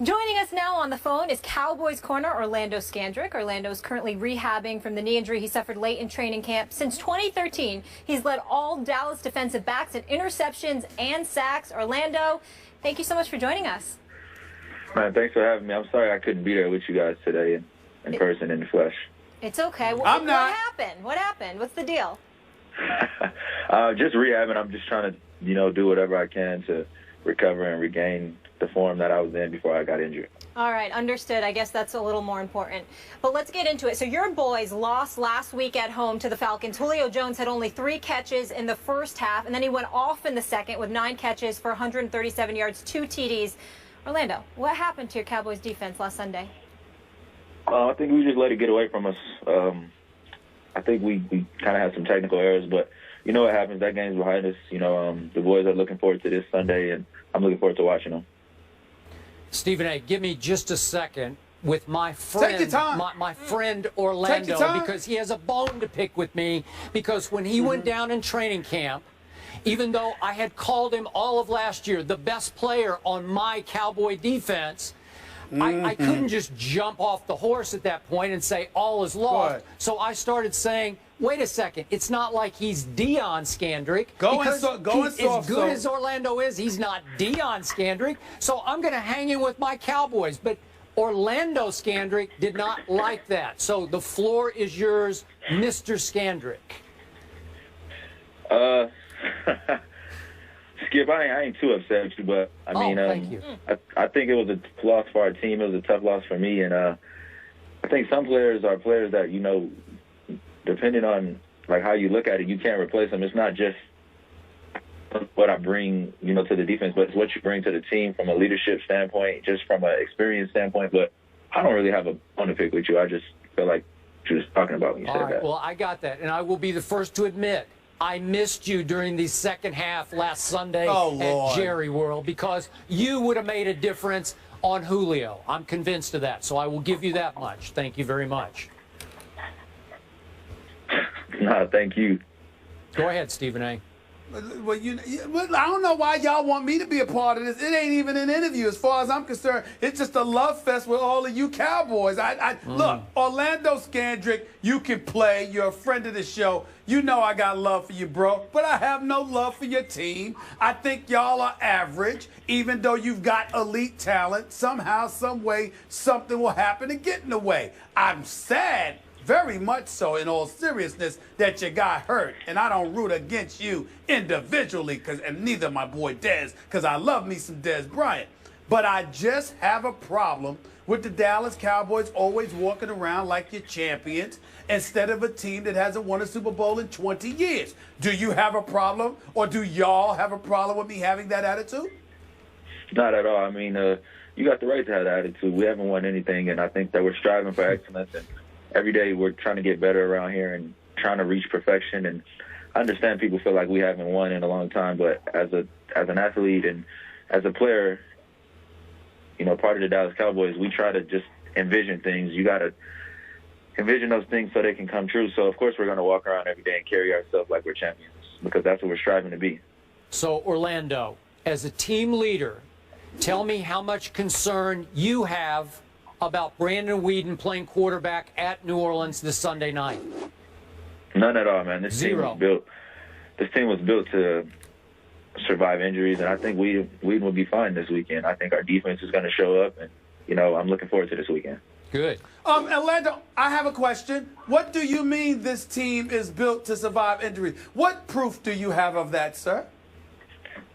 Joining us now on the phone is Cowboys corner Orlando Scandrick. Orlando is currently rehabbing from the knee injury he suffered late in training camp. Since 2013, he's led all Dallas defensive backs in interceptions and sacks. Orlando, thank you so much for joining us. Man, thanks for having me. I'm sorry I couldn't be there with you guys today in person, in the flesh. It's okay. What happened? What happened? What's the deal? Just rehabbing. I'm just trying to, do whatever I can to recover and regain the form that I was in before I got injured. All right, understood. I guess that's a little more important. But let's get into it. So your boys lost last week at home to the Falcons. Julio Jones had only 3 catches in the first half, and then he went off in the second with 9 catches for 137 yards, 2 TDs. Orlando, what happened to your Cowboys defense last Sunday? I think we just let it get away from us. I think we kind of had some technical errors, but you know what happens. That game's behind us. The boys are looking forward to this Sunday, and I'm looking forward to watching them. Stephen A., give me just a second with my friend, my friend Orlando, because he has a bone to pick with me, because when he went down in training camp, even though I had called him all of last year the best player on my Cowboy defense, I couldn't just jump off the horse at that point and say all is lost. So I started saying, wait a second, it's not like he's Deion Scandrick. As good as Orlando is, he's not Deion Scandrick. So I'm going to hang in with my Cowboys. But Orlando Scandrick did not like that. So the floor is yours, Mr. Scandrick. Skip, I ain't too upset with you, but I mean, thank you. I think it was a loss for our team. It was a tough loss for me, and I think some players are players that, depending on like how you look at it, you can't replace them. It's not just what I bring, to the defense, but it's what you bring to the team from a leadership standpoint, just from an experience standpoint. But I don't really have a bone to pick with you. I just feel like you were just talking about when you said that. Well, I got that, and I will be the first to admit I missed you during the second half last Sunday at Jerry World, because you would have made a difference on Julio. I'm convinced of that, so I will give you that much. Thank you very much. No, thank you. Go ahead, Stephen A. Well, I don't know why y'all want me to be a part of this. It ain't even an interview. As far as I'm concerned, it's just a love fest with all of you Cowboys. Look, Orlando Scandrick, you can play. You're a friend of the show. You know I got love for you, bro. But I have no love for your team. I think y'all are average, even though you've got elite talent. Somehow, some way, something will happen to get in the way. I'm sad, very much so, in all seriousness, that you got hurt. And I don't root against you individually, and neither my boy Dez, because I love me some Dez Bryant. But I just have a problem with the Dallas Cowboys always walking around like you're champions instead of a team that hasn't won a Super Bowl in 20 years. Do you have a problem, or do y'all have a problem with me having that attitude? Not at all. I mean, you got the right to have that attitude. We haven't won anything, and I think that we're striving for excellence. And every day we're trying to get better around here and trying to reach perfection. And I understand people feel like we haven't won in a long time, but as an athlete and as a player, part of the Dallas Cowboys, we try to just envision things. You got to envision those things so they can come true. So, of course, we're going to walk around every day and carry ourselves like we're champions, because that's what we're striving to be. So, Orlando, as a team leader, tell me how much concern you have about Brandon Weeden playing quarterback at New Orleans this Sunday night. None at all, man. This team was built to survive injuries, and I think Weeden will be fine this weekend. I think our defense is going to show up, and I'm looking forward to this weekend. Good. Orlando, I have a question. What do you mean this team is built to survive injuries? What proof do you have of that, sir?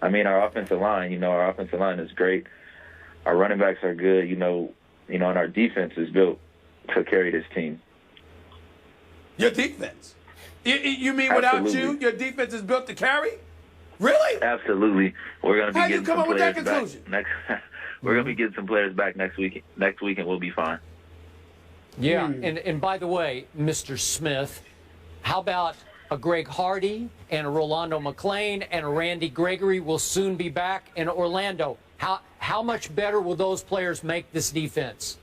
I mean, our offensive line. Our offensive line is great. Our running backs are good. And our defense is built to carry this team. Your defense? You mean without you, your defense is built to carry? Really? Absolutely. We're going to be How do you come up with that conclusion? We're going to be getting some players back next week. Next week, and we'll be fine. Yeah, and by the way, Mr. Smith, how about a Greg Hardy and a Rolando McClain and a Randy Gregory will soon be back in Orlando? How much better will those players make this defense?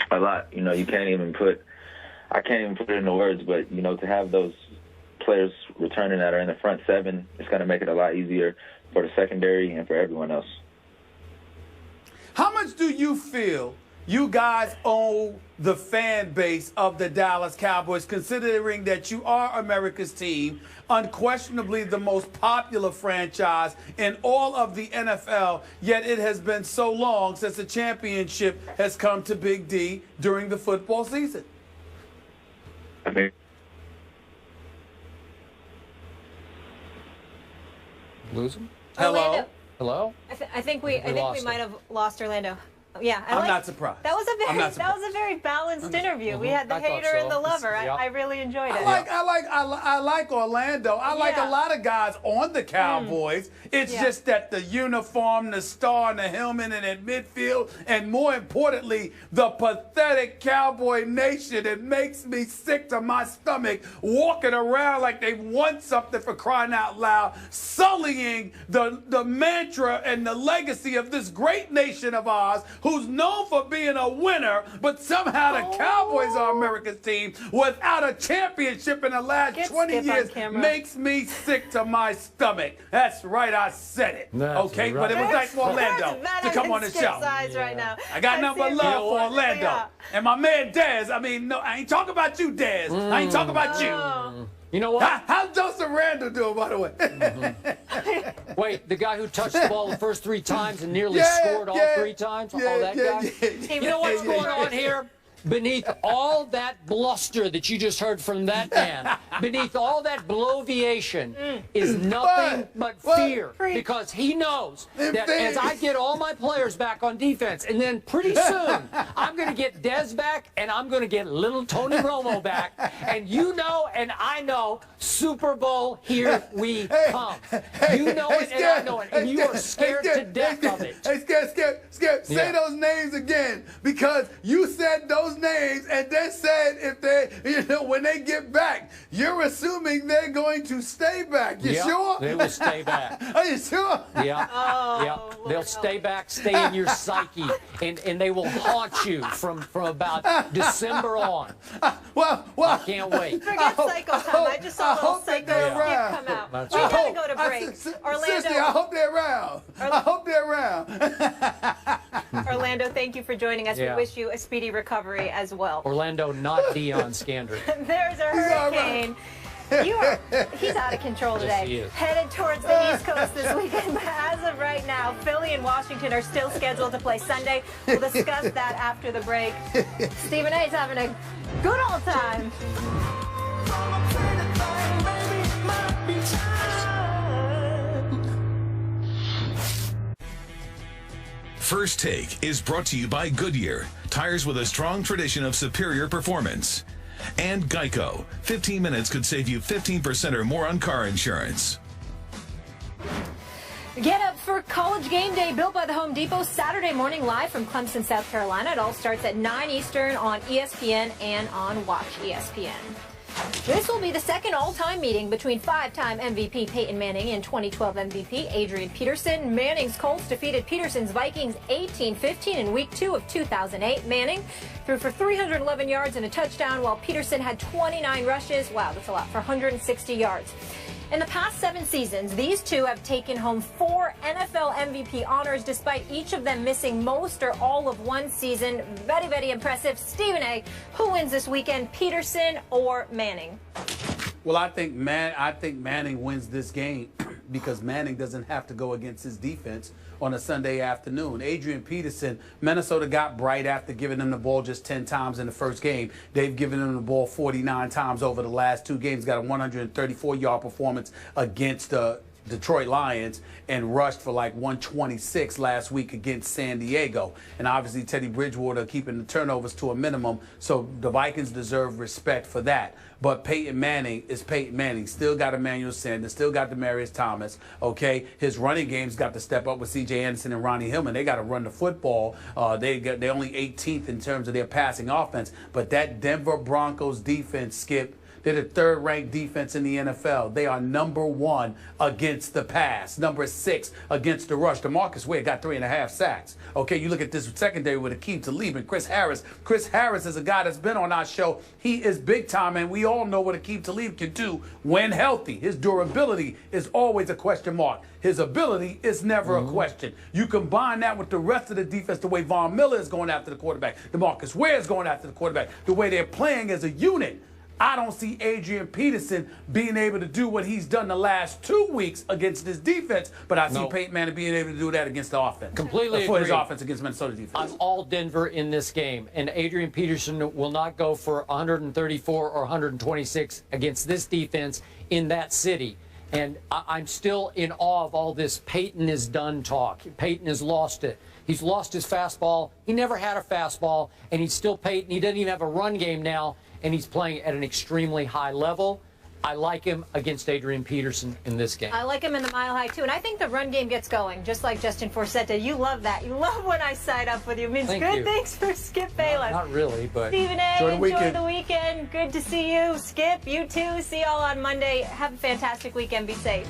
A lot. I can't even put it into words, but, to have those players returning that are in the front seven, it's going to make it a lot easier for the secondary and for everyone else. How much do you feel you guys owe the fan base of the Dallas Cowboys, considering that you are America's team, unquestionably the most popular franchise in all of the NFL, yet it has been so long since the championship has come to Big D during the football season? I mean, Lose him? Hello? Orlando. Hello? I think we might have lost Orlando. Yeah, I'm not surprised. That was a very balanced interview. We had the hater and the lover. I really enjoyed it. I like Orlando. I like a lot of guys on the Cowboys. It's just that the uniform, the star, and the helmet, and in midfield, and more importantly, the pathetic Cowboy Nation. It makes me sick to my stomach walking around like they won something, for crying out loud, sullying the mantra and the legacy of this great nation of ours, who's known for being a winner, but somehow the Cowboys are America's team without a championship in the last 20 years. Makes me sick to my stomach. That's right, I said it. Okay, but it was nice for Orlando to come on the show. Right now. I got nothing but love for Orlando. And my man Dez, I mean, no, I ain't talking about you, Dez. I ain't talking about you. You know what? How's Joseph Randall doing, by the way? Wait, the guy who touched the ball the first 3 times and nearly scored all 3 times? That guy? You know what's going on here? Beneath all that bluster that you just heard from that man, beneath all that bloviation is nothing but fear. Because he knows that as I get all my players back on defense, and then pretty soon I'm going to get Dez back, and I'm going to get little Tony Romo back, and you know and I know, Super Bowl, here we come. You know it and I know it, and you are scared to death of it. Hey, Skip, say those names again, because you said those names and then said if they, when they get back, you're assuming they're going to stay back. You sure? They will stay back. Are you sure? Yeah. They'll stay back, stay in your psyche, and they will haunt you from about December on. Well, I can't wait. Forget Psycho Time. I just saw a little Psycho Skip come out. We gotta go to break. Seriously, I hope they're around. I hope they're around. Orlando, thank you for joining us. We wish you a speedy recovery as well. Orlando, not Deion Scandrick. There's a hurricane. He's out of control today. Yes, he is. Headed towards the East Coast this weekend. But as of right now, Philly and Washington are still scheduled to play Sunday. We'll discuss that after the break. Stephen A.'s having a good old time. First Take is brought to you by Goodyear, tires with a strong tradition of superior performance. And Geico, 15 minutes could save you 15% or more on car insurance. Get up for College Game Day, built by the Home Depot, Saturday morning live from Clemson, South Carolina. It all starts at 9 Eastern on ESPN and on Watch ESPN. This will be the second all-time meeting between 5-time MVP Peyton Manning and 2012 MVP Adrian Peterson. Manning's Colts defeated Peterson's Vikings 18-15 in Week 2 of 2008. Manning threw for 311 yards and a touchdown, while Peterson had 29 rushes. Wow, that's a lot, for 160 yards. In the past 7 seasons, these two have taken home 4 NFL MVP honors, despite each of them missing most or all of one season. Very, very impressive. Stephen A., who wins this weekend, Peterson or Manning? Well, I think Manning wins this game because Manning doesn't have to go against his defense on a Sunday afternoon. Adrian Peterson, Minnesota got bright after giving him the ball just 10 times in the first game. They've given him the ball 49 times over the last 2 games. Got a 134-yard performance against the Detroit Lions and rushed for like 126 last week against San Diego. And obviously Teddy Bridgewater keeping the turnovers to a minimum, so the Vikings deserve respect for that. But Peyton Manning is Peyton Manning. Still got Emmanuel Sanders, still got Demaryius Thomas, okay? His running game's got to step up with C.J. Anderson and Ronnie Hillman. They got to run the football. They only 18th in terms of their passing offense. But that Denver Broncos defense, Skip, They're the 3rd-ranked defense in the NFL. They are number 1 against the pass, number 6 against the rush. DeMarcus Ware got 3.5 sacks. Okay, you look at this secondary with Akeem Talib and Chris Harris. Chris Harris is a guy that's been on our show. He is big time, and we all know what Akeem Talib can do when healthy. His durability is always a question mark. His ability is never a question. You combine that with the rest of the defense, the way Von Miller is going after the quarterback, DeMarcus Ware is going after the quarterback, the way they're playing as a unit. I don't see Adrian Peterson being able to do what he's done the last 2 weeks against this defense, but I see Peyton Manning being able to do that against the offense. Completely for agree. his offense against Minnesota defense. I'm all Denver in this game, and Adrian Peterson will not go for 134 or 126 against this defense in that city. And I'm still in awe of all this Peyton is done talk. Peyton has lost it. He's lost his fastball. He never had a fastball, and he's still Peyton. He doesn't even have a run game now, and he's playing at an extremely high level. I like him against Adrian Peterson in this game. I like him in the Mile High, too. And I think the run game gets going, just like Justin Forsett did. You love that. You love when I side up with you. It means good things for Skip Bayless. Not really, but... Stephen A., enjoy the weekend. Good to see you. Skip, you too. See y'all on Monday. Have a fantastic weekend. Be safe.